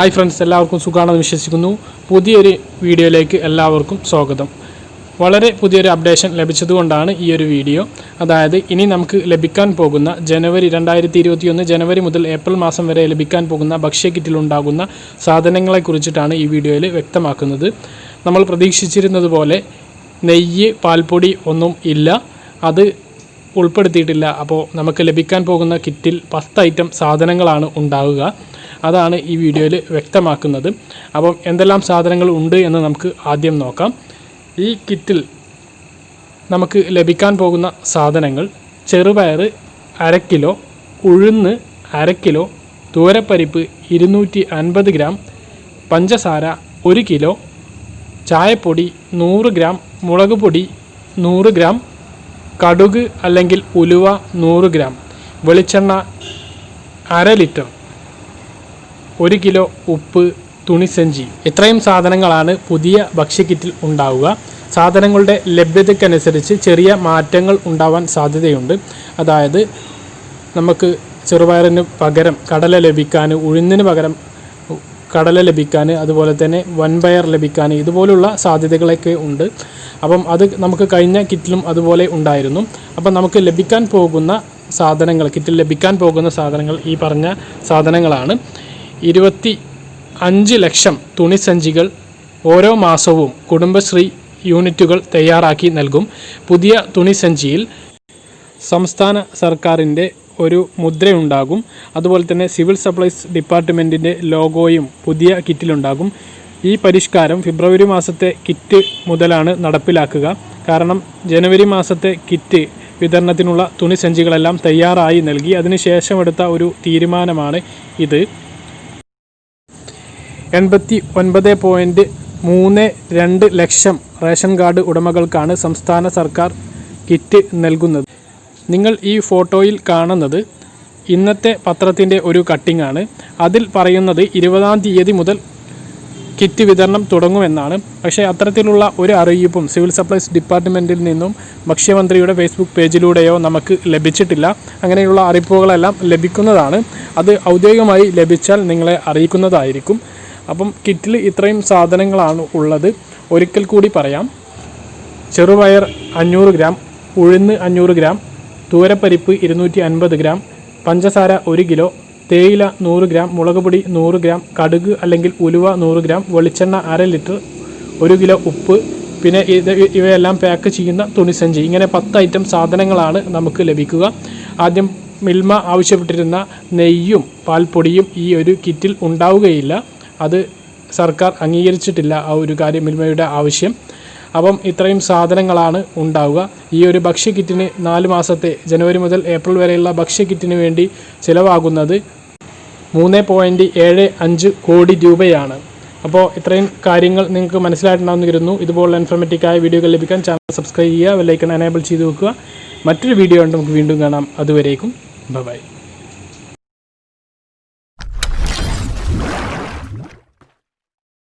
Hi friends, എല്ലാവർക്കും സുഖമാണെന്ന് വിശ്വസിക്കുന്നു. പുതിയൊരു വീഡിയോയിലേക്ക് എല്ലാവർക്കും സ്വാഗതം. വളരെ പുതിയൊരു അപ്ഡേഷൻ ലഭിച്ചതുകൊണ്ടാണ് ഈ ഒരു വീഡിയോ. അതായത് ഇനി നമുക്ക് ലഭിക്കാൻ പോകുന്ന 2021 ജനുവരി മുതൽ ഏപ്രിൽ മാസം വരെ ലഭിക്കാൻ പോകുന്ന ഭക്ഷ്യക്കിറ്റിലുണ്ടാകുന്ന സാധനങ്ങളെക്കുറിച്ചിട്ടാണ് ഈ വീഡിയോയിൽ വ്യക്തമാക്കുന്നത്. നമ്മൾ പ്രതീക്ഷിച്ചിരുന്നത് പോലെ നെയ്യ്, പാൽപ്പൊടി ഒന്നും ഇല്ല, അത് ഉൾപ്പെടുത്തിയിട്ടില്ല. അപ്പോൾ നമുക്ക് ലഭിക്കാൻ പോകുന്ന കിറ്റിൽ 10 ഐറ്റം സാധനങ്ങളാണ് ഉണ്ടാവുക. അതാണ് ഈ വീഡിയോയിൽ വ്യക്തമാക്കുന്നത്. അപ്പം എന്തെല്ലാം സാധനങ്ങൾ ഉണ്ട് എന്ന് നമുക്ക് ആദ്യം നോക്കാം. ഈ കിറ്റിൽ നമുക്ക് ലഭിക്കാൻ പോകുന്ന സാധനങ്ങൾ: ചെറുപയർ 1/2 കിലോ, ഉഴുന്ന് 1/2 കിലോ, തൂരപ്പരിപ്പ് 250 ഗ്രാം, പഞ്ചസാര 1 കിലോ, ചായപ്പൊടി 100 ഗ്രാം, മുളക് പൊടി 100 ഗ്രാം, കടുക് അല്ലെങ്കിൽ ഉലുവ 100 ഗ്രാം, വെളിച്ചെണ്ണ 1/2 ലിറ്റർ, 1 കിലോ ഉപ്പ്, തുണിസഞ്ചി. ഇത്രയും സാധനങ്ങളാണ് പുതിയ ഭക്ഷ്യക്കിറ്റിൽ ഉണ്ടാവുക. സാധനങ്ങളുടെ ലഭ്യതയ്ക്കനുസരിച്ച് ചെറിയ മാറ്റങ്ങൾ ഉണ്ടാവാൻ സാധ്യതയുണ്ട്. അതായത് നമുക്ക് ചെറുപയറിന് പകരം കടല ലഭിക്കാൻ, ഉഴുന്നിന് പകരം കടല ലഭിക്കാൻ, അതുപോലെ തന്നെ വൻപയർ ലഭിക്കാൻ, ഇതുപോലുള്ള സാധ്യതകളൊക്കെ ഉണ്ട്. അപ്പം അത് നമുക്ക് കഴിഞ്ഞ കിറ്റിലും അതുപോലെ ഉണ്ടായിരുന്നു. അപ്പം നമുക്ക് ലഭിക്കാൻ പോകുന്ന സാധനങ്ങൾ, കിറ്റിൽ ലഭിക്കാൻ പോകുന്ന സാധനങ്ങൾ ഈ പറഞ്ഞ സാധനങ്ങളാണ്. 25 ലക്ഷം തുണിസഞ്ചികൾ ഓരോ മാസവും കുടുംബശ്രീ യൂണിറ്റുകൾ തയ്യാറാക്കി നൽകും. പുതിയ തുണിസഞ്ചിയിൽ സംസ്ഥാന സർക്കാരിൻ്റെ ഒരു മുദ്രയുണ്ടാകും. അതുപോലെ തന്നെ സിവിൽ സപ്ലൈസ് ഡിപ്പാർട്ട്മെൻറ്റിൻ്റെ ലോഗോയും പുതിയ കിറ്റിലുണ്ടാകും. ഈ പരിഷ്കാരം ഫെബ്രുവരി മാസത്തെ കിറ്റ് മുതലാണ് നടപ്പിലാക്കുക. കാരണം ജനുവരി മാസത്തെ കിറ്റ് വിതരണത്തിനുള്ള തുണിസഞ്ചികളെല്ലാം തയ്യാറായി നൽകി. അതിനുശേഷം എടുത്ത ഒരു തീരുമാനമാണ് ഇത്. 89.32 ലക്ഷം റേഷൻ കാർഡ് ഉടമകൾക്കാണ് സംസ്ഥാന സർക്കാർ കിറ്റ് നൽകുന്നത്. നിങ്ങൾ ഈ ഫോട്ടോയിൽ കാണുന്നത് ഇന്നത്തെ പത്രത്തിൻ്റെ ഒരു കട്ടിംഗ് ആണ്. അതിൽ പറയുന്നത് 20-ാം തീയതി മുതൽ കിറ്റ് വിതരണം തുടങ്ങുമെന്നാണ്. പക്ഷേ അത്തരത്തിലുള്ള ഒരു അറിയിപ്പും സിവിൽ സപ്ലൈസ് ഡിപ്പാർട്ട്മെൻറ്റിൽ നിന്നും ഭക്ഷ്യമന്ത്രിയുടെ ഫേസ്ബുക്ക് പേജിലൂടെയോ നമുക്ക് ലഭിച്ചിട്ടില്ല. അങ്ങനെയുള്ള അറിയിപ്പുകളെല്ലാം ലഭിക്കുന്നതാണ്. അത് ഔദ്യോഗികമായി ലഭിച്ചാൽ നിങ്ങളെ അറിയിക്കുന്നതായിരിക്കും. അപ്പം കിറ്റിൽ ഇത്രയും സാധനങ്ങളാണ് ഉള്ളത്. ഒരിക്കൽ കൂടി പറയാം: ചെറുപയർ 500 ഗ്രാം, ഉഴുന്ന് 500 ഗ്രാം, തൂരപ്പരിപ്പ് 250 ഗ്രാം, പഞ്ചസാര 1 കിലോ, തേയില 100 ഗ്രാം, മുളക് പൊടി 100 ഗ്രാം, കടുക് അല്ലെങ്കിൽ ഉലുവ 100 ഗ്രാം, വെളിച്ചെണ്ണ 1/2 ലിറ്റർ, 1 കിലോ ഉപ്പ്, പിന്നെ ഇവയെല്ലാം പാക്ക് ചെയ്യുന്ന തുണിസഞ്ചി. ഇങ്ങനെ 10 ഐറ്റം സാധനങ്ങളാണ് നമുക്ക് ലഭിക്കുക. ആദ്യം മിൽമ ആവശ്യപ്പെട്ടിരുന്ന നെയ്യും പാൽപ്പൊടിയും ഈ ഒരു കിറ്റിൽ ഉണ്ടാവുകയില്ല. അത് സർക്കാർ അംഗീകരിച്ചിട്ടില്ല, ആ ഒരു കാര്യം, മിൽമയുടെ ആവശ്യം. അപ്പം ഇത്രയും സാധനങ്ങളാണ് ഉണ്ടാവുക. ഈ ഒരു ഭക്ഷ്യക്കിറ്റിന് 4 മാസത്തെ ജനുവരി മുതൽ ഏപ്രിൽ വരെയുള്ള ഭക്ഷ്യക്കിറ്റിന് വേണ്ടി ചിലവാകുന്നത് 3.75 കോടി രൂപയാണ്. അപ്പോൾ ഇത്രയും കാര്യങ്ങൾ നിങ്ങൾക്ക് മനസ്സിലായിട്ടുണ്ടാകുന്നു കരുതുന്നു. ഇതുപോലുള്ള ഇൻഫോർമേറ്റീവായ വീഡിയോകൾ ലഭിക്കാൻ ചാനൽ സബ്സ്ക്രൈബ് ചെയ്യുക, ബെൽ ഐക്കൺ എനേബിൾ ചെയ്ത് വെക്കുക. മറ്റൊരു വീഡിയോ ഉണ്ട്, നമുക്ക് വീണ്ടും കാണാം. അതുവരേക്കും ബൈ.